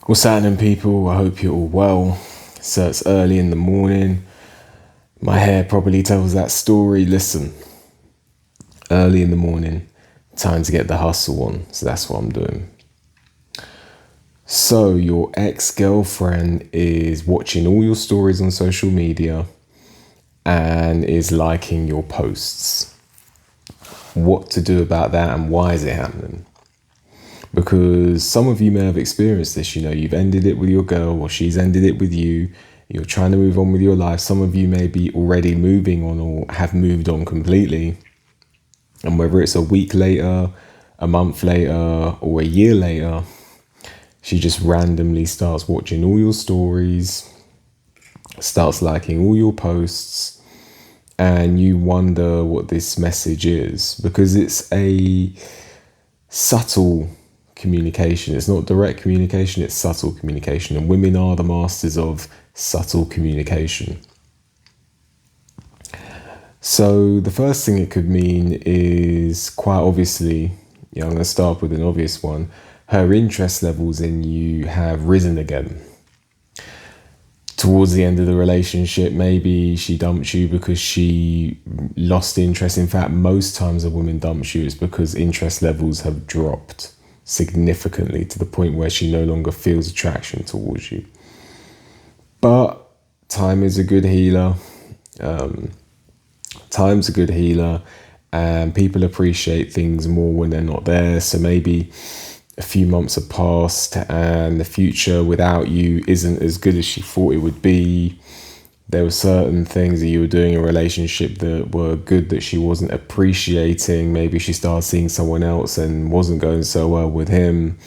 What's happening, people? I hope you're all well. So it's early in the morning. My hair probably tells that story. Listen, early in the morning, time to get the hustle on. So that's what I'm doing. So your ex-girlfriend is watching all your stories on social media and is liking your posts. What to do about that and why is it happening? Because some of you may have experienced this, you've ended it with your girl or she's ended it with you. You're trying to move on with your life. Some of you may be already moving on or have moved on completely. And whether it's a week later, a month later, or a year later, she just randomly starts watching all your stories, starts liking all your posts, and you wonder what this message is because it's a subtle communication. It's not direct communication, it's subtle communication. And women are the masters of subtle communication. So the first thing it could mean is quite obviously, I'm going to start with an obvious one. Her interest levels in you have risen again. Towards the end of the relationship, maybe she dumped you because she lost interest. In fact, most times a woman dumps you, it's because interest levels have dropped significantly to the point where she no longer feels attraction towards you. But time is a good healer. Time's a good healer, and people appreciate things more when they're not there. So maybe a few months have passed and the future without you isn't as good as she thought it would be. There were certain things that you were doing in a relationship that were good that she wasn't appreciating. Maybe she started seeing someone else and wasn't going so well with him,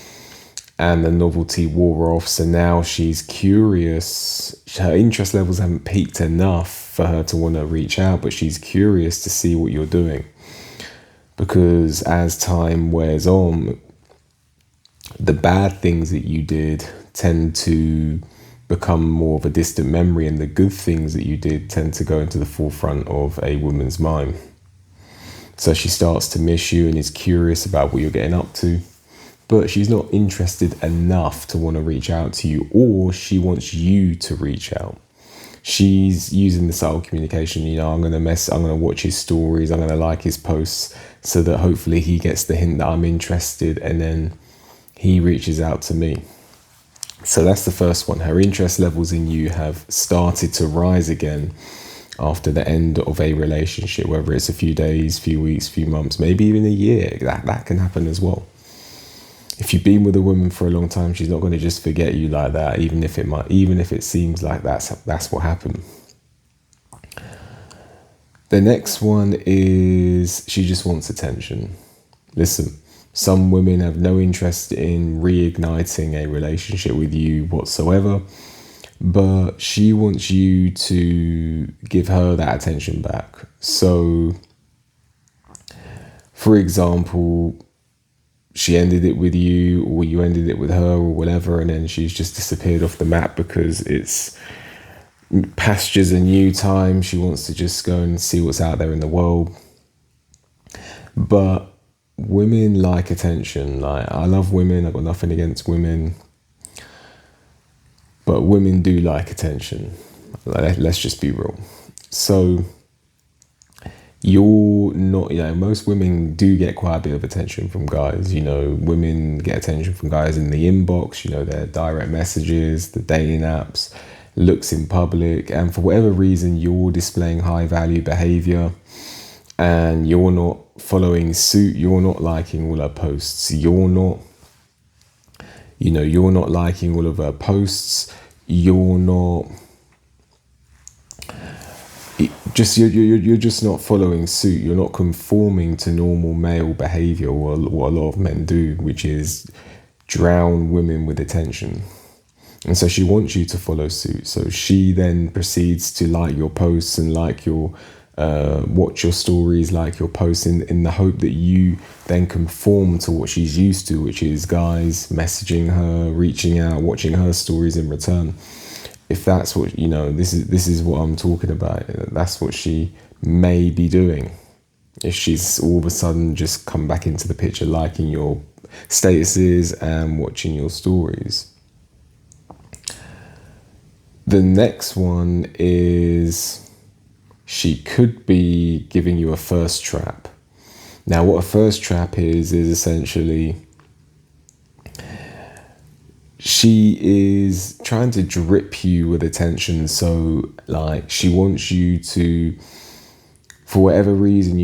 and the novelty wore off. So now she's curious. Her interest levels haven't peaked enough for her to want to reach out, but she's curious to see what you're doing. Because as time wears on, the bad things that you did tend to become more of a distant memory, and the good things that you did tend to go into the forefront of a woman's mind. So she starts to miss you and is curious about what you're getting up to, but she's not interested enough to want to reach out to you, or she wants you to reach out. She's using the subtle communication, I'm going to watch his stories, I'm going to like his posts so that hopefully he gets the hint that I'm interested, and then he reaches out to me. So that's the first one. Her interest levels in you have started to rise again after the end of a relationship, whether it's a few days, few weeks, few months, maybe even a year. That can happen as well. If you've been with a woman for a long time, she's not going to just forget you like that, even if it seems like that's what happened. The next one is she just wants attention. Listen, some women have no interest in reigniting a relationship with you whatsoever, but she wants you to give her that attention back. So, for example, she ended it with you, or you ended it with her, or whatever, and then she's just disappeared off the map because it's pastures a new time. She wants to just go and see what's out there in the world. But women like attention. I love women. I've got nothing against women, but women do like attention. Let's just be real. So you're not, most women do get quite a bit of attention from guys. Women get attention from guys in the inbox, their direct messages, the dating apps, looks in public. And for whatever reason, you're displaying high value behavior and you're not following suit. You're not liking all her posts. You're not liking all of her posts. You're just not following suit. You're not conforming to normal male behavior, or what a lot of men do, which is drown women with attention. And so she wants you to follow suit. So she then proceeds to like your posts and like your watch your stories, like your posts, in the hope that you then conform to what she's used to, which is guys messaging her, reaching out, watching her stories in return. If that's what, this is what I'm talking about. That's what she may be doing. If she's all of a sudden just come back into the picture, liking your statuses and watching your stories. The next one is she could be giving you a first trap. Now, what a first trap is essentially she is trying to drip you with attention. So, like, she wants you to, for whatever reason,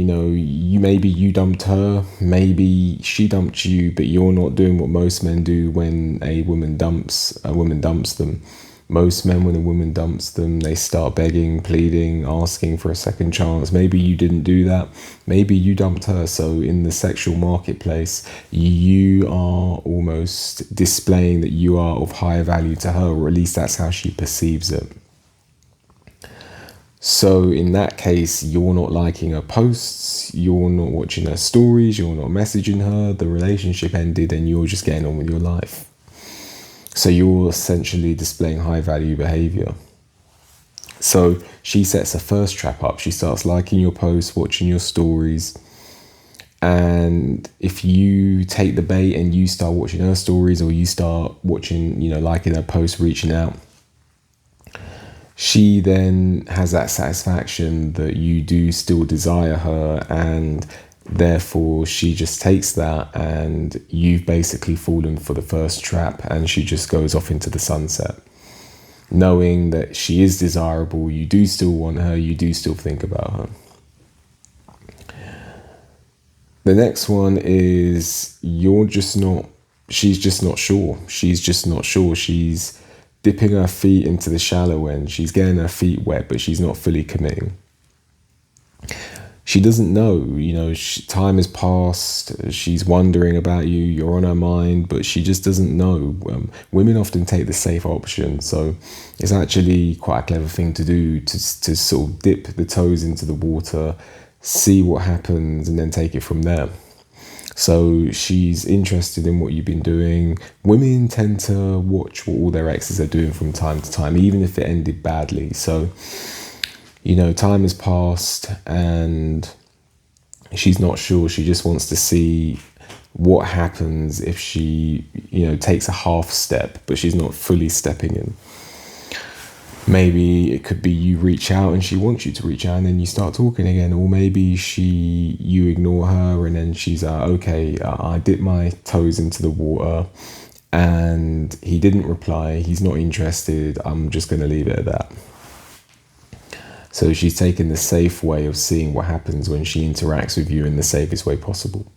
maybe you dumped her, maybe she dumped you, but you're not doing what most men do when a woman dumps them. Most men, when a woman dumps them, they start begging, pleading, asking for a second chance. Maybe you didn't do that. Maybe you dumped her. So in the sexual marketplace, you are almost displaying that you are of higher value to her, or at least that's how she perceives it. So in that case, you're not liking her posts, you're not watching her stories, you're not messaging her, the relationship ended and you're just getting on with your life. So you're essentially displaying high value behavior. So she sets a first trap up. She starts liking your posts, watching your stories. And if you take the bait and you start watching her stories, or you start watching, liking her posts, reaching out, she then has that satisfaction that you do still desire her, and therefore she just takes that and you've basically fallen for the first trap, and she just goes off into the sunset. Knowing that she is desirable, you do still want her, you do still think about her. The next one is she's just not sure. She's just not sure. She's dipping her feet into the shallow end. She's getting her feet wet, but she's not fully committing. She doesn't know, time has passed. She's wondering about you. You're on her mind, but she just doesn't know. Women often take the safe option. So it's actually quite a clever thing to do to sort of dip the toes into the water, see what happens, and then take it from there. So she's interested in what you've been doing. Women tend to watch what all their exes are doing from time to time, even if it ended badly. So, time has passed and she's not sure. She just wants to see what happens if she, takes a half step, but she's not fully stepping in. Maybe it could be you reach out and she wants you to reach out and then you start talking again. Or maybe you ignore her and then she's like, okay, I dipped my toes into the water and he didn't reply. He's not interested. I'm just going to leave it at that. So she's taken the safe way of seeing what happens when she interacts with you in the safest way possible.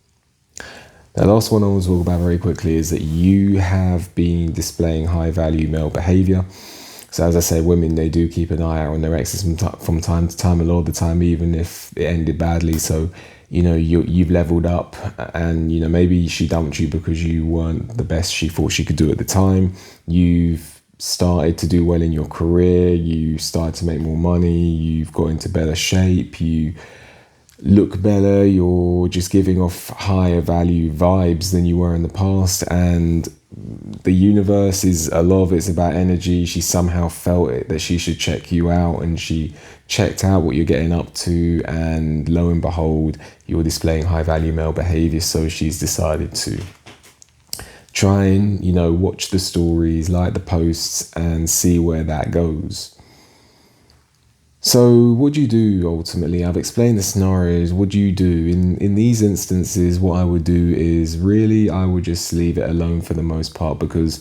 The last one I want to talk about very quickly is that you have been displaying high value male behavior. So as I say, women, they do keep an eye out on their exes from time to time, a lot of the time, even if it ended badly. So, you've leveled up and, maybe she dumped you because you weren't the best she thought she could do at the time. You've started to do well in your career. You started to make more money. You've got into better shape. You look better. You're just giving off higher value vibes than you were in the past. And the universe is, a lot of it's about energy. She somehow felt it that she should check you out, and she checked out what you're getting up to, and lo and behold, you're displaying high value male behavior. So she's decided to try and, watch the stories, like the posts, and see where that goes. So what do you do ultimately? I've explained the scenarios. What do you do? In these instances, what I would do is I would just leave it alone for the most part, because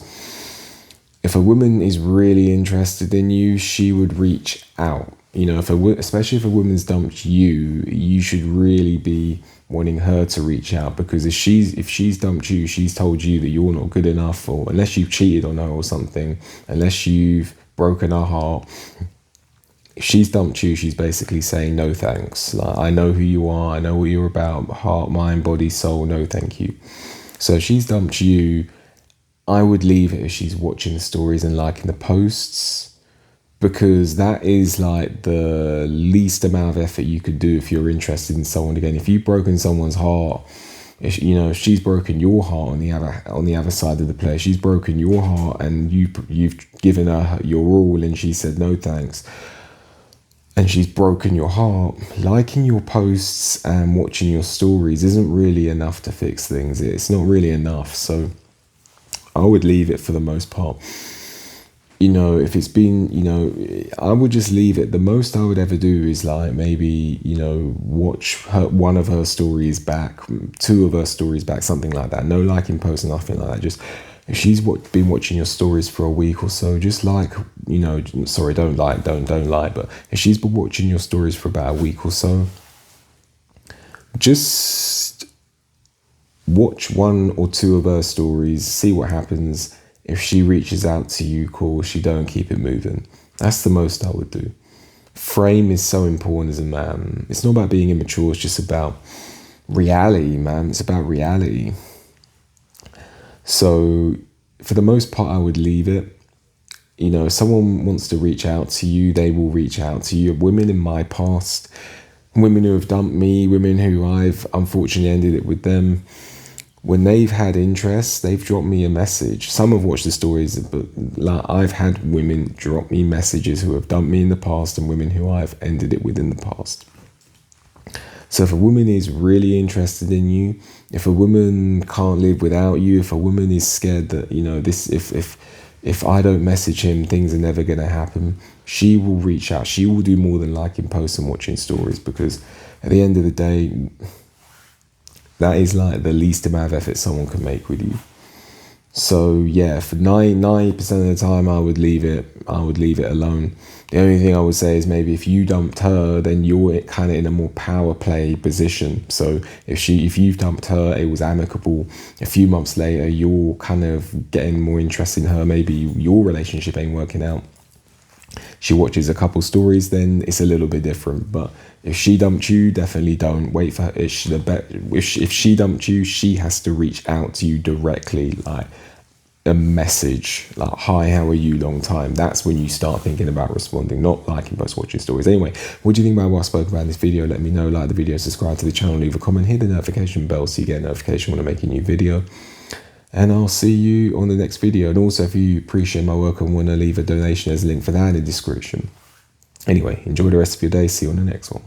if a woman is really interested in you, she would reach out. Especially if a woman's dumped you, you should really be wanting her to reach out, because if she's dumped you, she's told you that you're not good enough, or unless you've cheated on her or something, unless you've broken her heart. If she's dumped you, she's basically saying no thanks. Like, I know who you are, I know what you're about, heart, mind, body, soul, no thank you. So if she's dumped you, I would leave it if she's watching the stories and liking the posts, because that is like the least amount of effort you could do if you're interested in someone again. If you've broken someone's heart, if she's broken your heart on the other side of the play, she's broken your heart and you've given her your all and she said no thanks, and she's broken your heart, liking your posts and watching your stories isn't really enough to fix things. It's not really enough. So I would leave it for the most part. if it's been, I would just leave it. The most I would ever do is like maybe, watch one of her stories back, two of her stories back, something like that. No liking posts, nothing like that. Just if she's been watching your stories for a week or so, just like, sorry, don't lie. But if she's been watching your stories for about a week or so, just watch one or two of her stories, see what happens. If she reaches out to you, cool. If she don't, keep it moving. That's the most I would do. Frame is so important as a man. It's not about being immature. It's just about reality, man. It's about reality. So for the most part, I would leave it. If someone wants to reach out to you, they will reach out to you. Women in my past, women who have dumped me, women who I've unfortunately ended it with them, when they've had interest, they've dropped me a message. Some have watched the stories, but like, I've had women drop me messages who have dumped me in the past and women who I've ended it with in the past. So if a woman is really interested in you, if a woman can't live without you, if a woman is scared that, this, if I don't message him, things are never going to happen, she will reach out. She will do more than liking posts and watching stories, because at the end of the day, that is like the least amount of effort someone can make with you. So yeah, for 90% of the time, I would leave it alone. The only thing I would say is maybe if you dumped her, then you're kind of in a more power play position. So if you've dumped her, it was amicable. A few months later, you're kind of getting more interest in her. Maybe your relationship ain't working out. She watches a couple stories, then it's a little bit different. But if she dumped you, definitely don't wait for her. If she dumped you, she has to reach out to you directly, like a message, like, hi, how are you, long time. That's when you start thinking about responding, not liking posts, watching stories. Anyway, what do you think about what I spoke about in this video? Let me know. Like the video, subscribe to the channel, leave a comment, hit the notification bell so you get a notification when I make a new video. And I'll see you on the next video. And also, if you appreciate my work and want to leave a donation, there's a link for that in the description. Anyway, enjoy the rest of your day. See you on the next one.